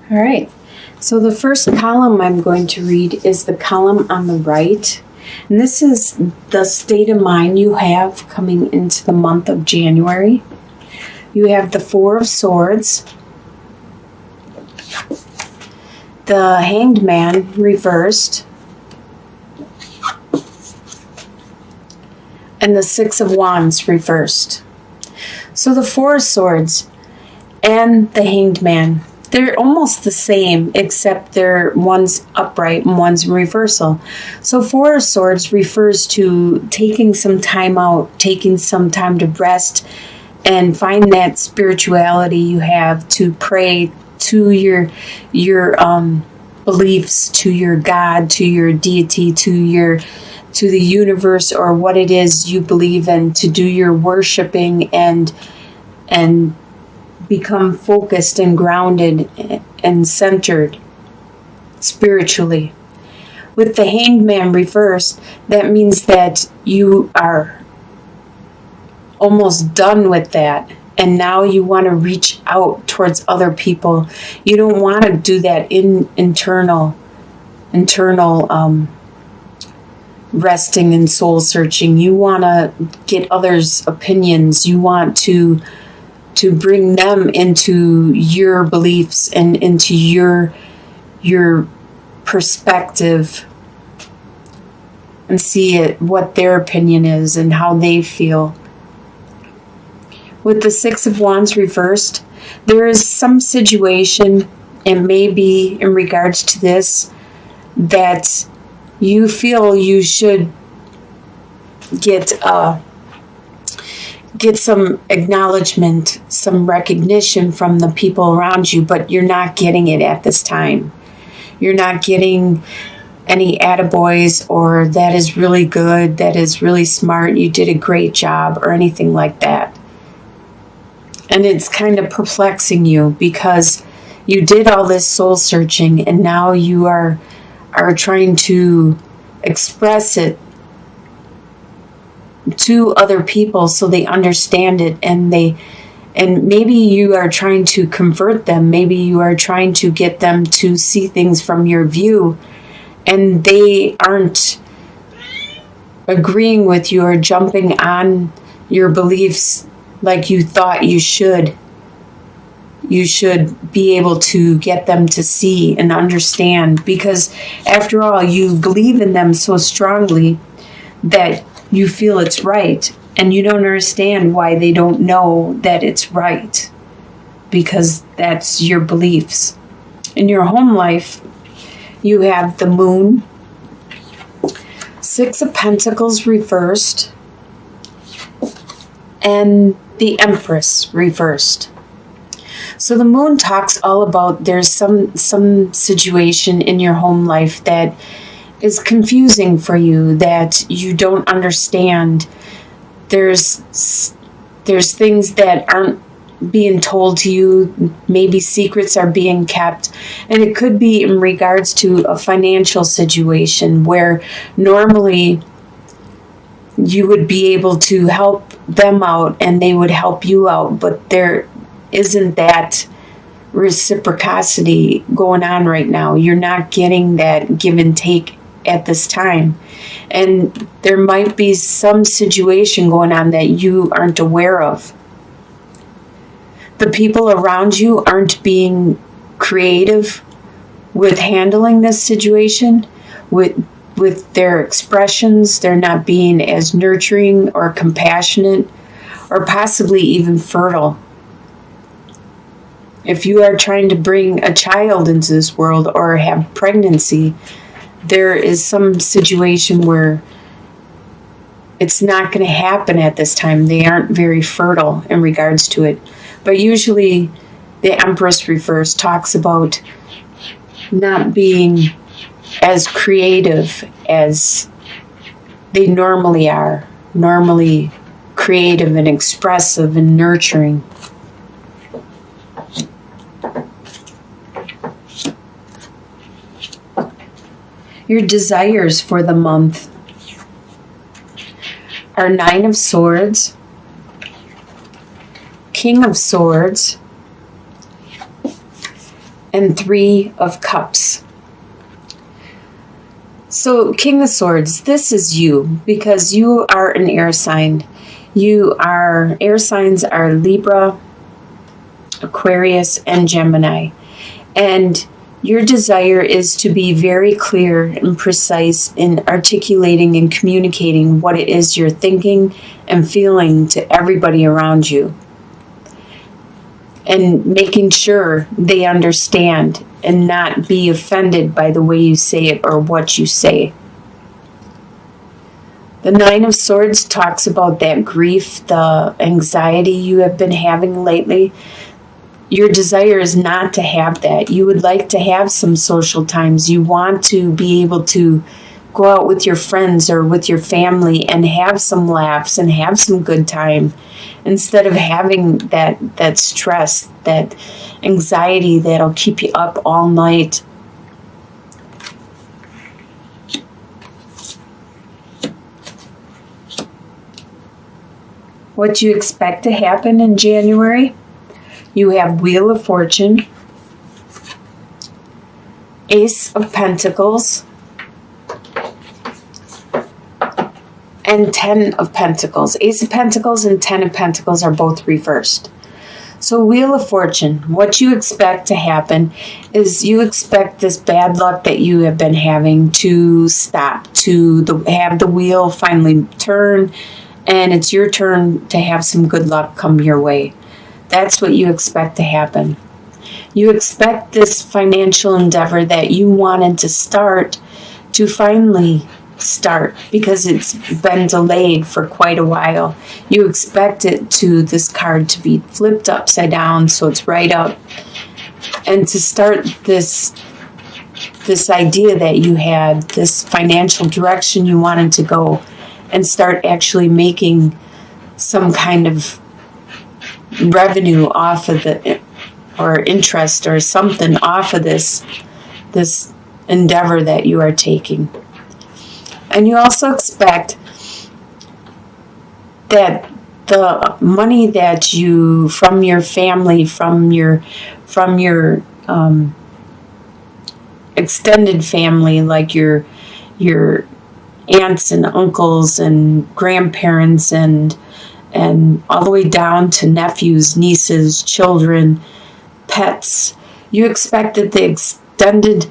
All right. So the first column I'm going to read is the column on the right. And this is the state of mind you have coming into the month of January. You have the Four of Swords, the Hanged Man reversed, and the Six of Wands reversed. So the Four of Swords and the Hanged Man, they're almost the same, except one's upright and one's in reversal. So Four of Swords refers to taking some time out, taking some time to rest, and find that spirituality you have to pray to your beliefs, to your God, to your deity, to the universe, or what it is you believe in, to do your worshiping and become focused and grounded and centered spiritually. With the Hanged Man reversed, that means that you are almost done with that, and now you want to reach out towards other people. You don't want to do that internal resting and soul searching. You want to get others' opinions. You want to bring them into your beliefs and into your perspective, and see what their opinion is and how they feel. With the Six of Wands reversed, there is some situation, and maybe in regards to this, that you feel you should get some acknowledgement, some recognition from the people around you, but you're not getting it at this time. You're not getting any attaboys, or that is really good, that is really smart, you did a great job, or anything like that. And it's kind of perplexing you because you did all this soul searching, and now you are trying to express it to other people so they understand it, and maybe you are trying to convert them. Maybe you are trying to get them to see things from your view, and they aren't agreeing with you or jumping on your beliefs like you thought you should. You should be able to get them to see and understand, because after all, you believe in them so strongly that you feel it's right, and you don't understand why they don't know that it's right, because that's your beliefs. In your home life, you have the Moon, Six of Pentacles reversed, and the Empress reversed. So the Moon talks all about there's some situation in your home life that is confusing for you, that you don't understand. There's things that aren't being told to you. Maybe secrets are being kept. And it could be in regards to a financial situation where normally you would be able to help them out and they would help you out, but there isn't that reciprocity going on right now. You're not getting that give and take at this time. And there might be some situation going on that you aren't aware of. The people around you aren't being creative with handling this situation, with their expressions. They're not being as nurturing or compassionate, or possibly even fertile. If you are trying to bring a child into this world or have pregnancy, there is some situation where it's not going to happen at this time. They aren't very fertile in regards to it. But usually the Empress reversed talks about not being as creative as they normally are. Normally creative and expressive and nurturing. Your desires for the month are Nine of Swords, King of Swords, and 3 of Cups. So, King of Swords, this is you, because you are an air sign. Air signs are Libra, Aquarius, and Gemini. And your desire is to be very clear and precise in articulating and communicating what it is you're thinking and feeling to everybody around you. And making sure they understand and not be offended by the way you say it or what you say. The 9 of Swords talks about that grief, the anxiety you have been having lately. Your desire is not to have that. You would like to have some social times. You want to be able to go out with your friends or with your family and have some laughs and have some good time, instead of having that stress, that anxiety that'll keep you up all night. What you expect to happen in January? You have Wheel of Fortune, Ace of Pentacles, and 10 of Pentacles. Ace of Pentacles and 10 of Pentacles are both reversed. So Wheel of Fortune, what you expect to happen is you expect this bad luck that you have been having to stop, to have the wheel finally turn, and it's your turn to have some good luck come your way. That's what you expect to happen. You expect this financial endeavor that you wanted to start to finally start, because it's been delayed for quite a while. You expect this card to be flipped upside down so it's right up, and to start this idea that you had, this financial direction you wanted to go, and start actually making some kind of revenue off of or interest or something off of this endeavor that you are taking. And you also expect that the money that you, from your family, from your extended family, like your aunts and uncles and grandparents and all the way down to nephews, nieces, children, pets, you expect that the extended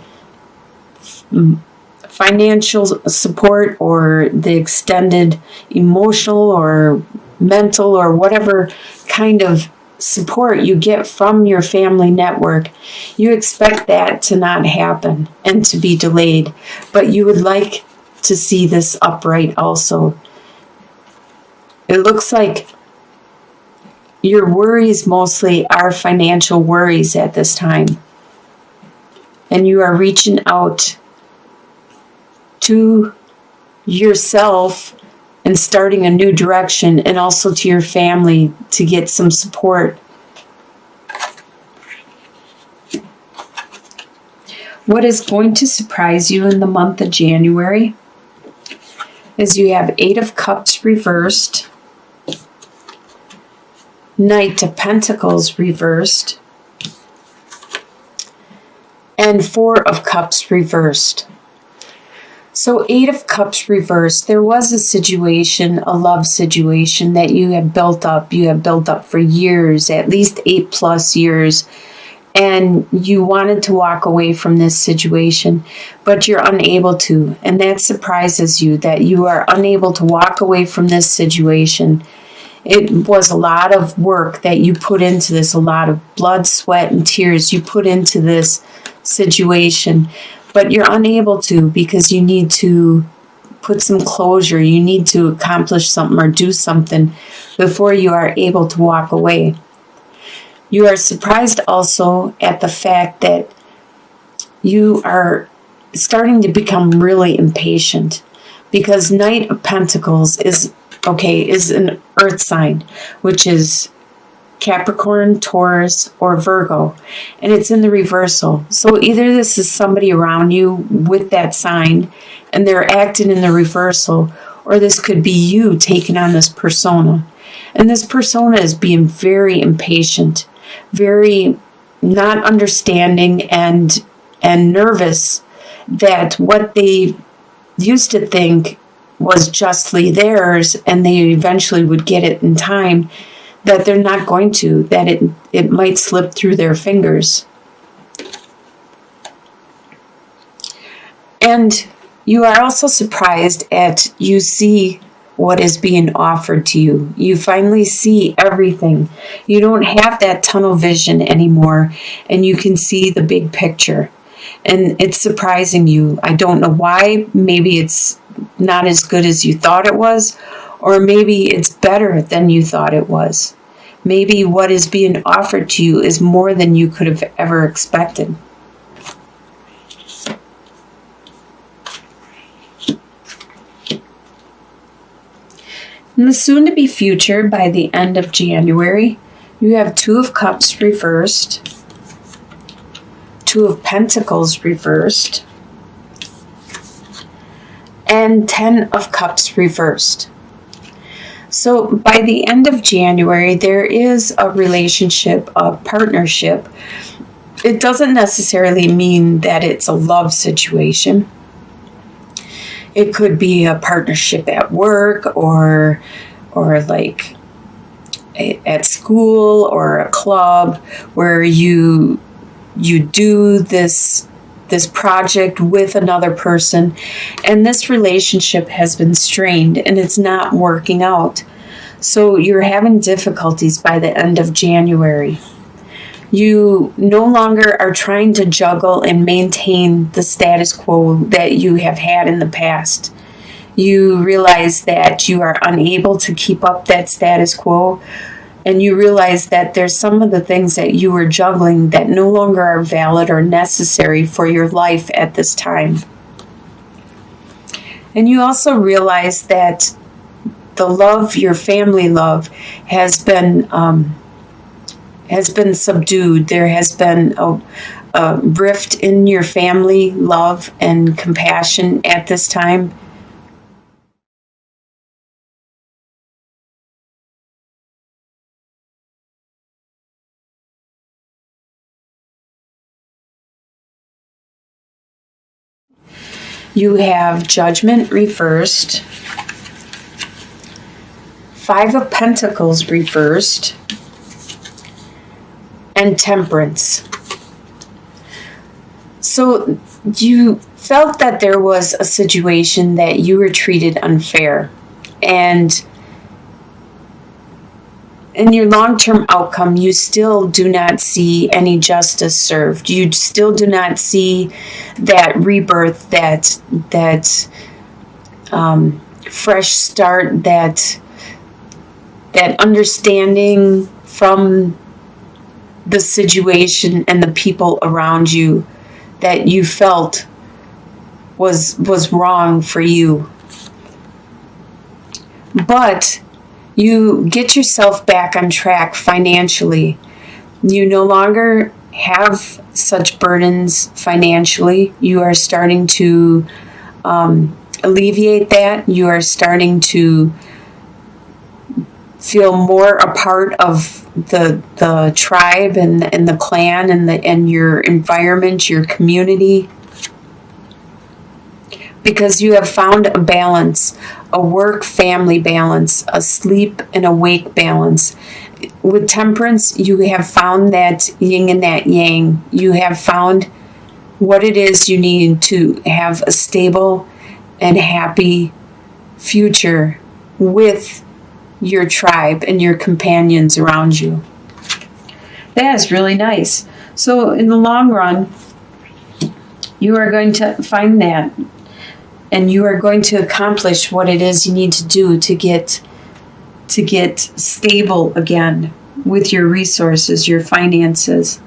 financial support or the extended emotional or mental or whatever kind of support you get from your family network, you expect that to not happen and to be delayed. But you would like to see this upright also. It looks like your worries mostly are financial worries at this time. And you are reaching out to yourself and starting a new direction, and also to your family to get some support. What is going to surprise you in the month of January is you have 8 of Cups reversed, Knight of Pentacles reversed, and 4 of Cups reversed. So 8 of Cups reversed, there was a situation, a love situation that you have built up. You have built up for years, at least 8+ years. And you wanted to walk away from this situation, but you're unable to. And that surprises you, that you are unable to walk away from this situation. It was a lot of work that you put into this, a lot of blood, sweat, and tears you put into this situation. But you're unable to, because you need to put some closure. You need to accomplish something or do something before you are able to walk away. You are surprised also at the fact that you are starting to become really impatient, because Knight of Pentacles is an earth sign, which is Capricorn, Taurus, or Virgo, and it's in the reversal. So either this is somebody around you with that sign and they're acting in the reversal, or this could be you taking on this persona. And this persona is being very impatient, very not understanding and nervous that what they used to think was justly theirs, and they eventually would get it in time, that they're not going to, that it might slip through their fingers. And you are also surprised at you see what is being offered to you. You finally see everything. You don't have that tunnel vision anymore, and you can see the big picture. And it's surprising you. I don't know why. Maybe it's not as good as you thought it was, or maybe it's better than you thought it was. Maybe what is being offered to you is more than you could have ever expected. In the soon-to-be future, by the end of January, you have Two of Cups reversed, Two of Pentacles reversed, and 10 of Cups reversed. So by the end of January, there is a relationship, a partnership. It doesn't necessarily mean that it's a love situation. It could be a partnership at work or like at school or a club where you do this project with another person, and this relationship has been strained and it's not working out. So you're having difficulties by the end of January. You no longer are trying to juggle and maintain the status quo that you have had in the past. You realize that you are unable to keep up that status quo, and you realize that there's some of the things that you were juggling that no longer are valid or necessary for your life at this time. And you also realize that the love, your family love, has been subdued. There has been a rift in your family love and compassion at this time. You have Judgment reversed, Five of Pentacles reversed, and Temperance. So you felt that there was a situation that you were treated unfair, and in your long-term outcome, you still do not see any justice served. You still do not see that rebirth, that fresh start, that understanding from the situation and the people around you that you felt was wrong for you. But you get yourself back on track financially. You no longer have such burdens financially. You are starting to alleviate that. You are starting to feel more a part of the tribe and the clan and your environment, your community, because you have found a balance, a work-family balance, a sleep and awake balance. With Temperance, you have found that yin and that yang. You have found what it is you need to have a stable and happy future with your tribe and your companions around you. That is really nice. So in the long run, you are going to find that, and you are going to accomplish what it is you need to do to get stable again with your resources, your finances.